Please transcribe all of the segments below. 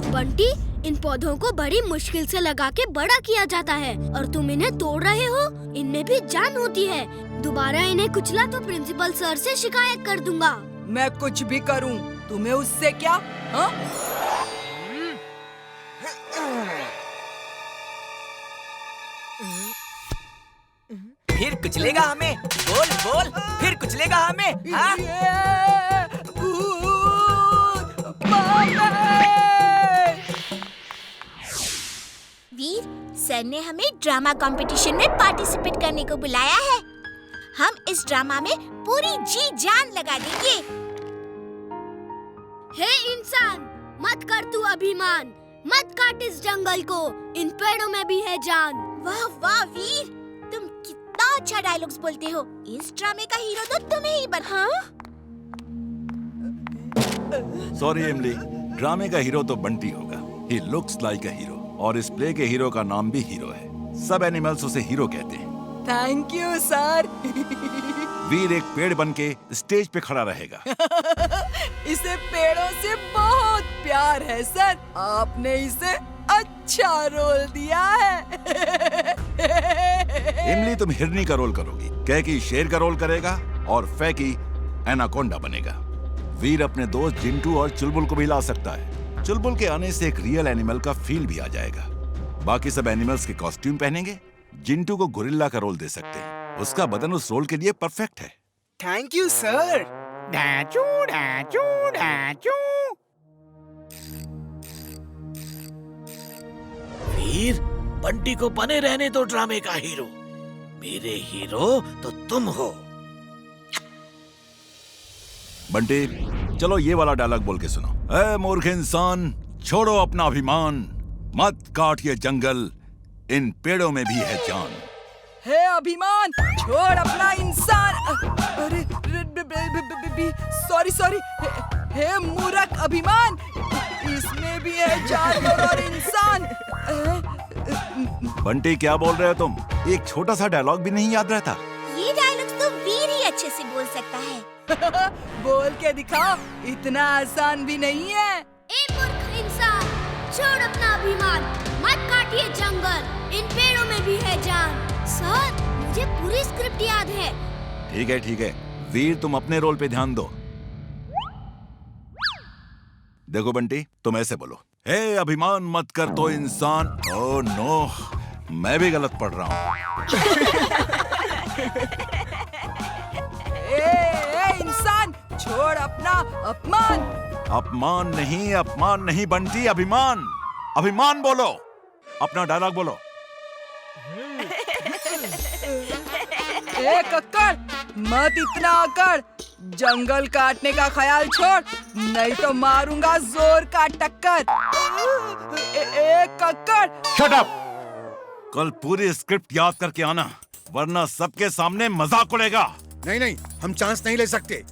बंटी, इन पौधों को बड़ी मुश्किल से लगा के बड़ा किया जाता है और तुम इन्हें तोड़ रहे हो। इनमें भी जान होती है। दोबारा इन्हें कुचला तो प्रिंसिपल सर से शिकायत कर दूंगा। मैं कुछ भी करूं, तुम्हें उससे क्या? हाँ? फिर कुचलेगा हमें? बोल बोल, फिर कुचलेगा हमें? हाँ? वीर, सर ने हमें ड्रामा कंपटीशन में पार्टिसिपेट करने को बुलाया है। हम इस ड्रामा में पूरी जी जान लगा देंगे। हे इंसान, मत कर तू अभिमान, मत काट इस जंगल को, इन पेड़ों में भी है जान। वाह वाह वीर, तुम कितना अच्छा डायलॉग्स बोलते हो। इस ड्रामे का हीरो तो तुम्हें ही बना। सॉरी एमली, ड्रामे का हीरो तो बंटी होगा। He looks like a hero। और इस प्ले के हीरो का नाम भी हीरो है। सब एनिमल्स उसे हीरो कहते हैं। Thank you sir. वीर एक पेड़ बनके स्टेज पे खड़ा रहेगा। इसे पेड़ों से बहुत प्यार है सर। आपने इसे अच्छा रोल दिया है। इमली, तुम हिरनी का रोल करोगी, कैकी शेर का रोल करेगा और फैकी एनाकोंडा बनेगा। वीर अपने दोस्त जिंटू और चुलबुल को भी ला सकता है। चुलबुल के आने से एक रियल एनिमल का फील भी आ जाएगा। बाकी सब एनिमल्स के कॉस्ट्यूम पहनेंगे। जिंटू को गोरिल्ला का रोल दे सकते हैं। उसका बदन उस रोल के लिए परफेक्ट है। Thank you sir. डाचू डाचू डाचू। वीर, बंटी को बने रहने दो ड्रामे का हीरो। मेरे हीरो तो तुम हो। बंटी, चलो ये वाला डायलॉग बोल के सुनो। ऐ मूर्ख इंसान, छोड़ो अपना अभिमान, मत काट ये जंगल, इन पेड़ों में भी है जान। हे अभिमान, छोड़ अपना इंसान। अरे सॉरी। हे मूर्ख अभिमान, इसमें भी है जानवर और इंसान। बंटी, क्या बोल रहे हो तुम? एक छोटा सा डायलॉग भी नहीं याद रहता? ये डायलॉग्स तो वीर ही अच्छे से बोल सकता है। बोल के दिखाओ, इतना आसान भी नहीं है। ए मूर्ख इंसान, छोड़ अपना अभिमान, मत काटिए जंगल, इन पेड़ों में भी है जान। सर, मुझे पूरी स्क्रिप्ट याद है। ठीक है। वीर, तुम अपने रोल पे ध्यान दो। देखो बंटी, तुम ऐसे बोलो। हे अभिमान मत कर तो इंसान। ओह नो, मैं भी गलत पढ़ रहा हूँ। इंसान, छोड़ अपना अपमान। अपमान नहीं बंटी, अभिमान बोलो। अपना डायलॉग बोलो। ए कक्कड़, मत इतना अकड़। जंगल काटने का ख्याल छोड़, नहीं तो मारूंगा जोर का टक्कर। ए कक्कड़, शट अप। कल पूरी स्क्रिप्ट याद करके आना, वरना सबके सामने मजाक उड़ेगा। नहीं, हम चांस नहीं ले सकते।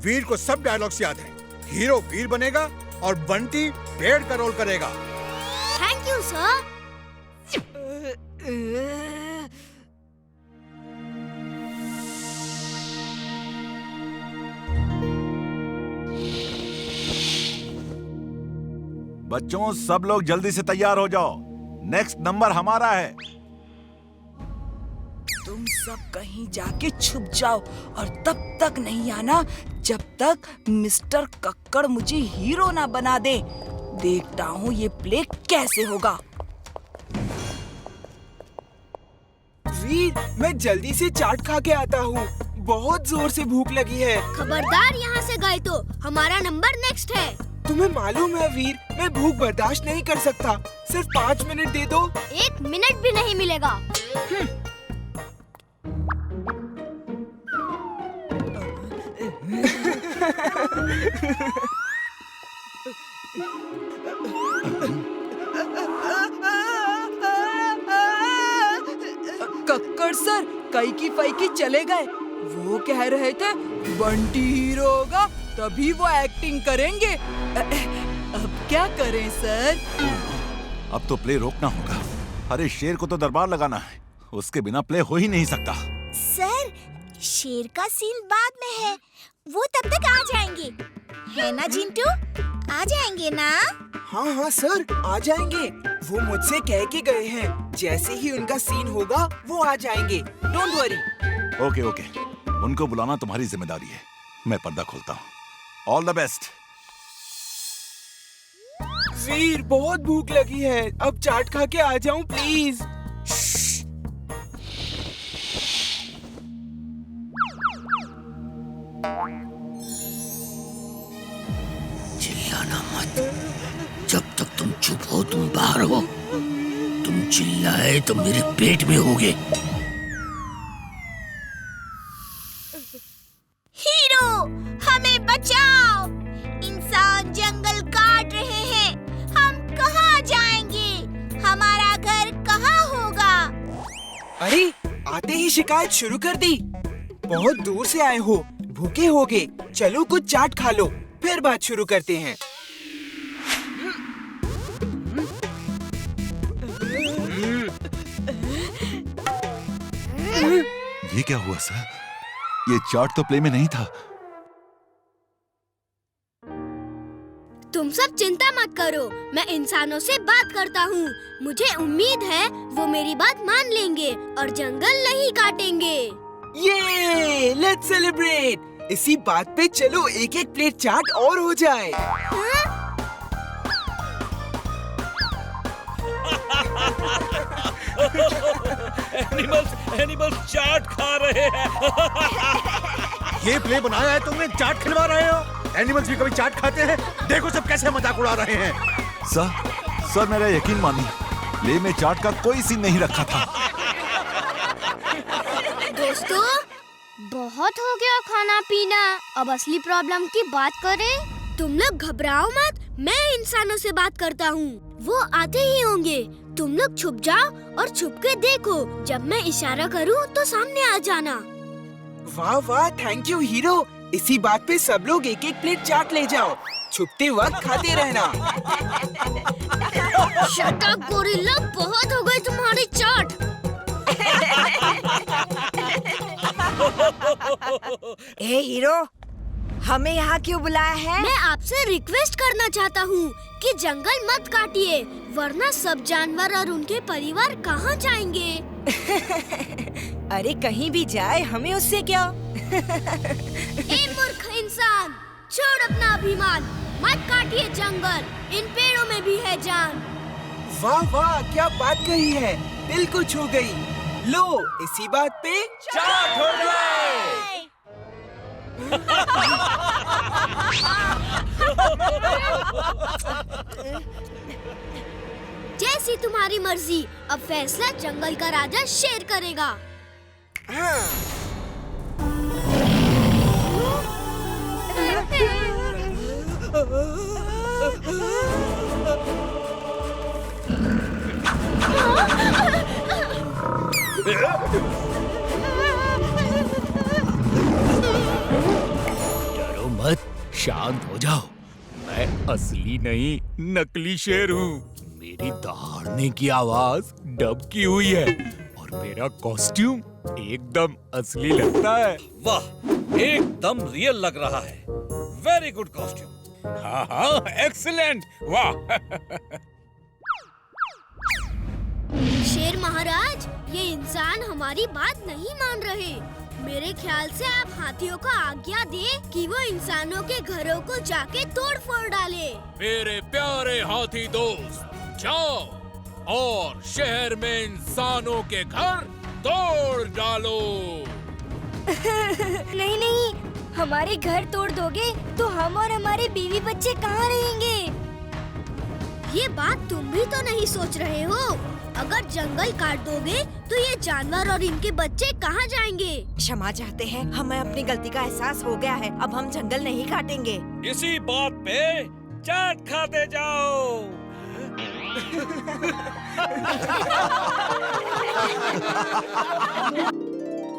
वीर को सब डायलॉग्स याद हैं। हीरो वीर बनेगा और बंटी पेड़ का रोल करेगा। Thank you sir. बच्चों, सब लोग जल्दी से तैयार हो जाओ। नेक्स्ट नंबर हमारा है। तुम सब कहीं जाके छुप जाओ और तब तक नहीं आना जब तक मिस्टर कक्कड़ मुझे हीरो ना बना दे। देखता हूँ ये प्ले कैसे होगा। वीर, मैं जल्दी से चाट खा के आता हूँ। बहुत जोर से भूख लगी है। खबरदार, यहाँ से गए तो हमारा नंबर नेक्स्ट है। तुम्हें मालूम है वीर, मैं भूख बर्दाश्त नहीं कर सकता। सिर्फ 5 मिनट दे दो। 1 मिनट भी नहीं मिलेगा। कक्कड़ सर कई की फई की चले गए। वो कह रहे थे बंटी हीरो होगा तभी वो एक्टिंग करेंगे। अब क्या करें सर? अब तो प्ले रोकना होगा। अरे शेर को तो दरबार लगाना है। उसके बिना प्ले हो ही नहीं सकता। सर, शेर का सीन बाद में है, वो तब तक आ जाएंगे, है ना जिंटू? आ जाएंगे ना? हाँ हाँ सर, आ जाएंगे। वो मुझसे कह के गए हैं, जैसे ही उनका सीन होगा वो आ जाएंगे। Don't worry. ओके ओके, उनको बुलाना तुम्हारी जिम्मेदारी है। मैं पर्दा खोलता हूँ। All the best. वीर, बहुत भूख लगी है, अब चाट खा के आ जाऊं प्लीज। चिल्लाना मत, जब तक तुम चुप हो तुम बाहर हो। तुम चिल्लाए तो मेरे पेट में होगे। हीरो, हमें बचाओ! इंसान जंगल काट रहे हैं। हम कहाँ जाएंगे? हमारा घर कहाँ होगा? अरे, आते ही शिकायत शुरू कर दी। बहुत दूर से आए हो, भूखे होगे, चलो कुछ चाट खा लो, फिर बात शुरू करते हैं। ये क्या हुआ सर? ये चाट तो प्ले में नहीं था। तुम सब चिंता मत करो, मैं इंसानों से बात करता हूँ। मुझे उम्मीद है वो मेरी बात मान लेंगे और जंगल नहीं काटेंगे। ये लेट्स सेलिब्रेट। इसी बात पे चलो एक एक प्लेट चाट और हो जाए। एनिमल्स चाट खा रहे हैं। ये प्ले बनाया है तुमने, चाट खिलवा रहे हो? एनिमल्स भी कभी चाट खाते हैं? देखो सब कैसे मजाक उड़ा रहे हैं। सर मेरा यकीन मानिए, प्ले में चाट का कोई सीन नहीं रखा था। दोस्तों, बहुत हो गया खाना पीना, अब असली प्रॉब्लम की बात करें। तुम लोग घबराओ मत, मैं इंसानों से बात करता हूँ, वो आते ही होंगे। तुम लोग छुप जाओ और छुप के देखो, जब मैं इशारा करूँ तो सामने आ जाना। वाह वाह, थैंक यू हीरो। इसी बात पे सब लोग एक एक प्लेट चाट ले जाओ, छुपते वक्त खाते रहना। शट अप गोरिल्ला, बहुत हो गई तुम्हारी चाट। ए हीरो, हमें यहाँ क्यों बुलाया है? मैं आपसे रिक्वेस्ट करना चाहता हूँ कि जंगल मत काटिए, वरना सब जानवर और उनके परिवार कहाँ जाएंगे? अरे कहीं भी जाए, हमें उससे क्या? ए मूर्ख इंसान, छोड़ अपना अभिमान, मत काटिए जंगल, इन पेड़ों में भी है जान। वाह वाह, क्या बात कही है, दिल को छू गई। लो, इसी बात पे चाट हो जाए। जैसी तुम्हारी मर्जी, अब फैसला जंगल का राजा शेर करेगा। डरो मत, शांत हो जाओ। मैं असली नहीं, नकली शेर हूँ। मेरी दहाड़ने की आवाज डब की हुई है और मेरा कॉस्ट्यूम एकदम असली लगता है। वाह, एकदम रियल लग रहा है। Very good costume. हाँ हाँ, एक्सीलेंट, वाह। शेर महाराज, ये इंसान हमारी बात नहीं मान रहे। मेरे ख्याल से आप हाथियों को आज्ञा दें कि वो इंसानों के घरों को जाके तोड़ फोड़ डाले। मेरे प्यारे हाथी दोस्त, जाओ और शहर में इंसानों के घर तोड़ डालो। नहीं नहीं, हमारे घर तोड़ दोगे तो हम और हमारे बीवी बच्चे कहाँ रहेंगे? ये बात तुम भी तो नहीं सोच रहे हो। अगर जंगल काट दोगे तो ये जानवर और इनके बच्चे कहाँ जाएंगे? क्षमा चाहते हैं, हमें अपनी गलती का एहसास हो गया है। अब हम जंगल नहीं काटेंगे। इसी बात पे चाट खाते जाओ।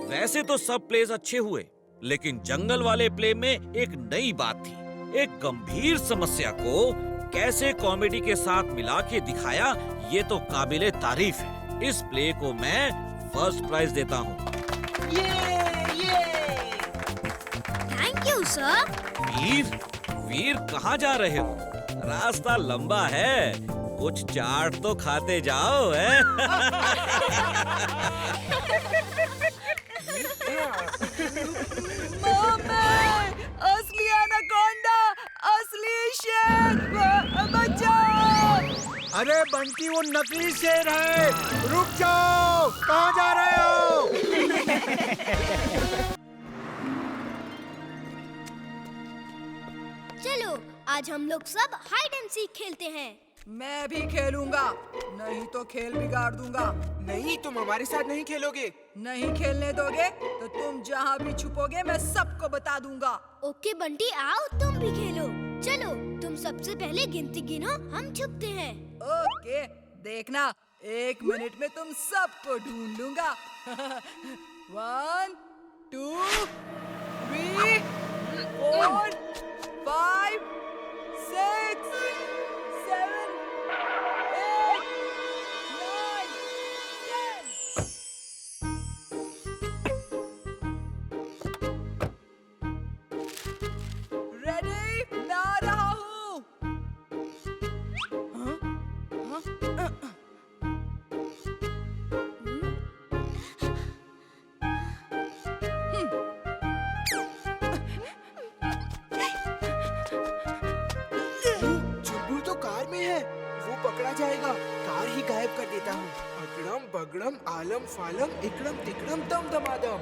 वैसे तो सब प्लेस अच्छे हुए, लेकिन जंगल वाले प्ले में एक नई बात थी। एक गंभीर समस्या को कैसे कॉमेडी के साथ मिला के दिखाया, ये तो काबिले तारीफ है। इस प्ले को मैं फर्स्ट प्राइज देता हूँ। Thank you sir. Veer, Veer कहाँ जा रहे हो? रास्ता लंबा है, कुछ चाट तो खाते जाओ है। असली एनाकोंडा, असली शेर, बचाओ! अरे बंटी वो नकली शेर है, रुक जाओ, कहाँ जा रहे हो? चलो आज हम लोग सब हाइड एंड सीक खेलते हैं। मैं भी खेलूंगा, नहीं तो खेल बिगाड़ दूंगा। नहीं, तुम हमारे साथ नहीं खेलोगे। नहीं खेलने दोगे तो तुम जहाँ भी छुपोगे मैं सबको बता दूंगा। ओके बंटी, आओ तुम भी खेलो। चलो तुम सबसे पहले गिनती गिनो, हम छुपते हैं। ओके, देखना 1 मिनट में तुम सबको ढूंढ लूंगा। 1 2 3 4 5 6 7 8 9 10। रेडी? मैं आ रहा हूँ। चुलबुल तो कार में है, वो पकड़ा जाएगा। कार ही गायब कर देता हूँ। अगड़म बगड़म आलम फालम इकड़म तिकड़म दम दमादम।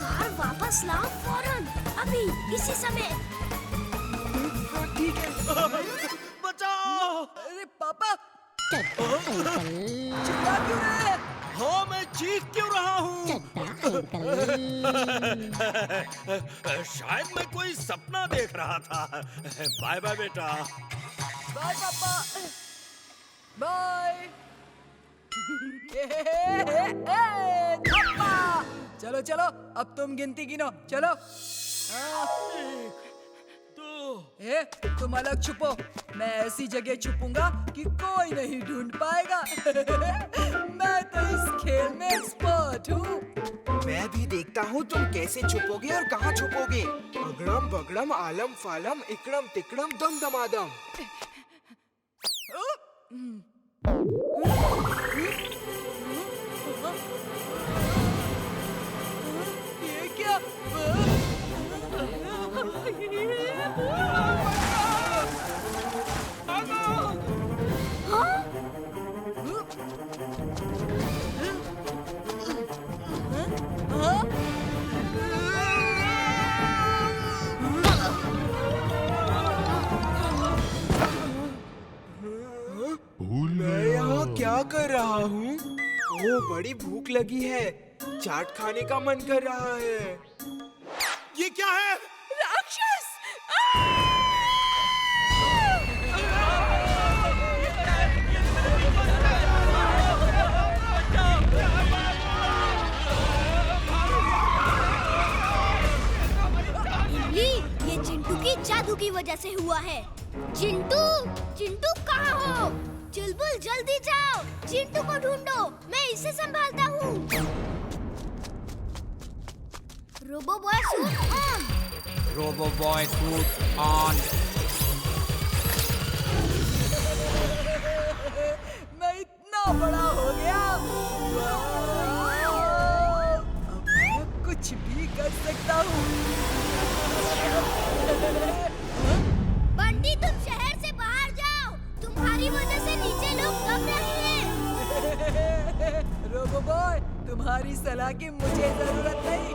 कार वापस लाओ फौरन, अभी इसी समय। ठीक है। बचाओ! अरे पापा, चिल्ला क्यों रहे हैं? हाँ, मैं चीख क्यों रहा हूँ? शायद मैं कोई सपना देख रहा था। बाय बाय बेटा। बाय पापा, बाय। चलो चलो, अब तुम गिनती गिनो, चलो। 1 2 तुम अलग छुपो, मैं ऐसी जगह छुपूंगा कि कोई नहीं ढूंढ पाएगा। मैं तो इस खेल में एक्सपर्ट हूँ। मैं भी देखता हूँ तुम कैसे छुपोगे और कहाँ छुपोगे। अगड़म बगड़म आलम फालम इकड़म तिकड़म दम दमादम। ये क्या? मैं यहाँ क्या कर रहा हूँ? ओह, बड़ी भूख लगी है, चाट खाने का मन कर रहा है। ये क्या है? राक्षस! इमली, ये चिंटू की जादू की वजह से हुआ है। चिंटू, चिंटू कहाँ हो? चुलबुल जल्दी जाओ, चिंटू को ढूंढो, मैं इसे संभालता हूँ। Robo boy suit on. Robo boy suit on. मैं इतना बड़ा हो गया, अब मैं कुछ भी कर सकता हूँ। बंटी, तुम शहर से बाहर जाओ, तुम्हारी वजह से नीचे लोग दब रहे हैं। रोबो बॉय, तुम्हारी सलाह की मुझे जरूरत नहीं।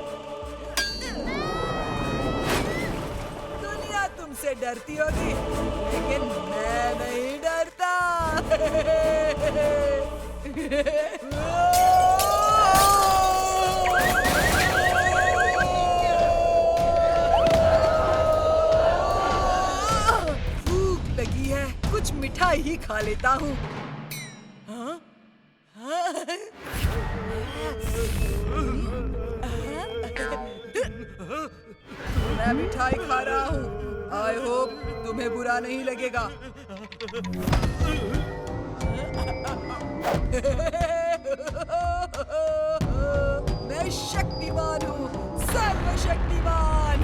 दुनिया तुमसे डरती होगी, लेकिन मैं नहीं डरता। भूख लगी है, कुछ मिठाई ही खा लेता हूँ। हाँ? मैं मिठाई खा रहा हूँ। आई होप तुम्हें बुरा नहीं लगेगा। मैं शक्तिमान हूँ, सर्वशक्तिमान।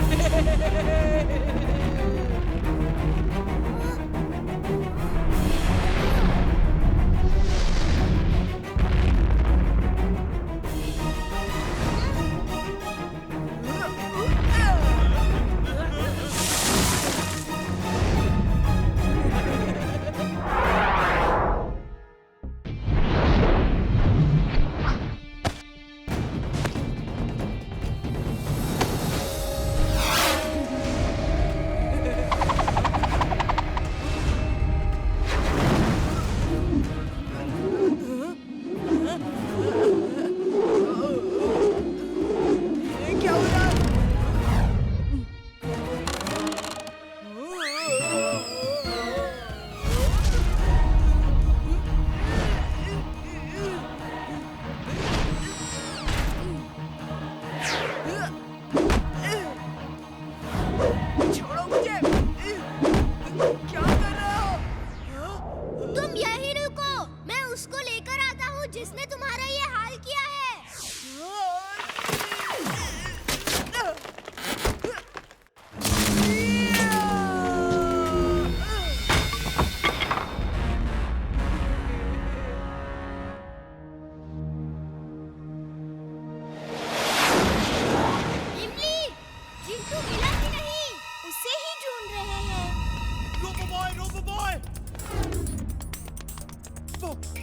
जिसने तुम्हारा ये हाल किया है। इमली, चिंटू मिला कि नहीं? उसे ही ढूंढ रहे हैं। रोबोबॉय!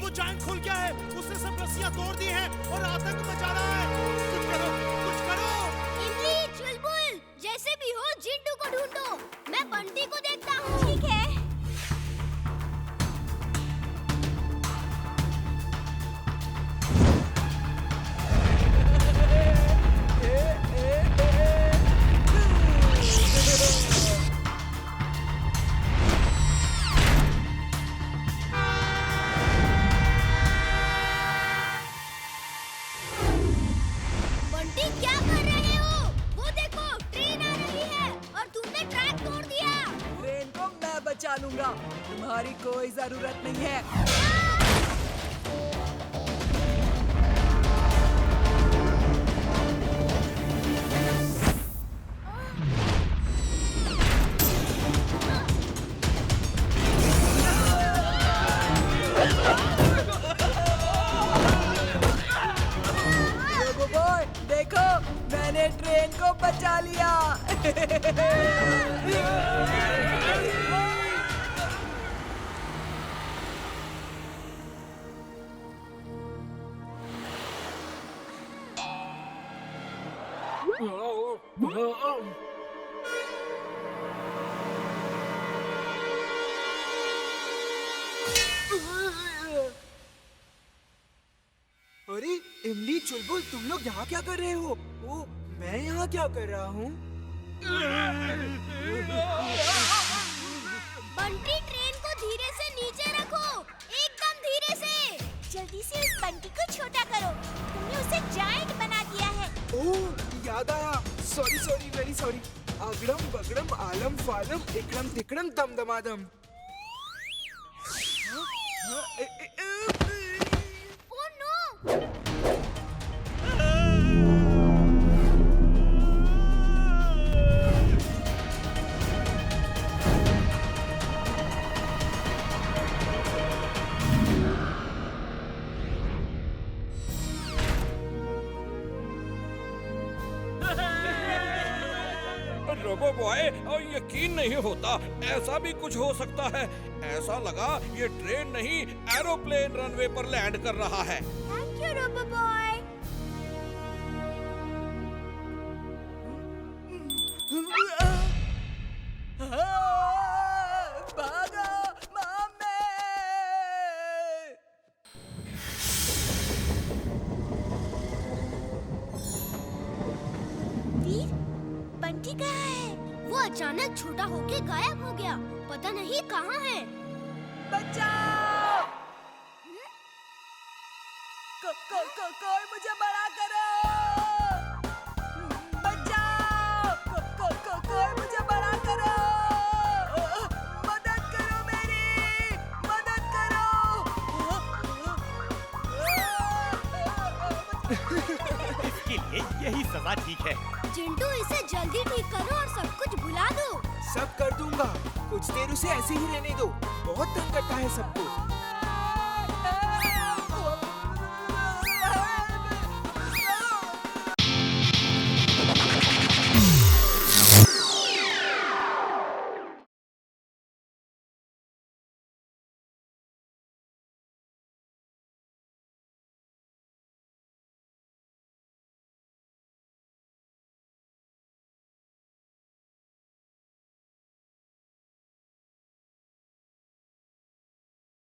वो जाइंट खुल गया है। उसने सब रस्सियां तोड़ दी हैं और आतंक मचा रहा है। कुछ करो, कुछ करो! इमली, चुलबुल, जैसे भी हो चिंटू को ढूंढो। मैं बंटी को देखता हूँ। ठीक है। क्या कर रहे हो? वो देखो, ट्रेन आ रही है और तुमने ट्रैक तोड़ दिया। ट्रेन को मैं बचा लूंगा, तुम्हारी कोई जरूरत नहीं है। देखो, मैंने ट्रेन को बचा लिया। अरे इमली, चुलबुल, तुम लोग यहाँ क्या कर रहे हो? ओ, मैं यहाँ क्या कर रहा हूँ? बंटी, ट्रेन को धीरे से नीचे रखो, एकदम धीरे से। जल्दी से उस बंटी को छोटा करो, तुमने उसे जायंट बना दिया है। ओह, याद आया। Sorry, very sorry. अगड़म बगड़म आलम फालम इकड़म तिकड़म दम दमादम। Oh no! रोबोबॉय, यकीन नहीं होता, ऐसा भी कुछ हो सकता है। ऐसा लगा ये ट्रेन नहीं, एरोप्लेन रनवे पर लैंड कर रहा है। Thank you Roboboy. भागो, मम्मी! वीर, बंटी कहाँ है? वो अचानक छोटा होके गायब हो गया, पता नहीं कहाँ है। बचाओ! कोई मुझे बड़ा करो! बचाओ! इसे जल्दी ठीक करो और सब कुछ भुला दो। सब कर दूंगा, कुछ देर उसे ऐसे ही रहने दो, बहुत तंग करता है सबको।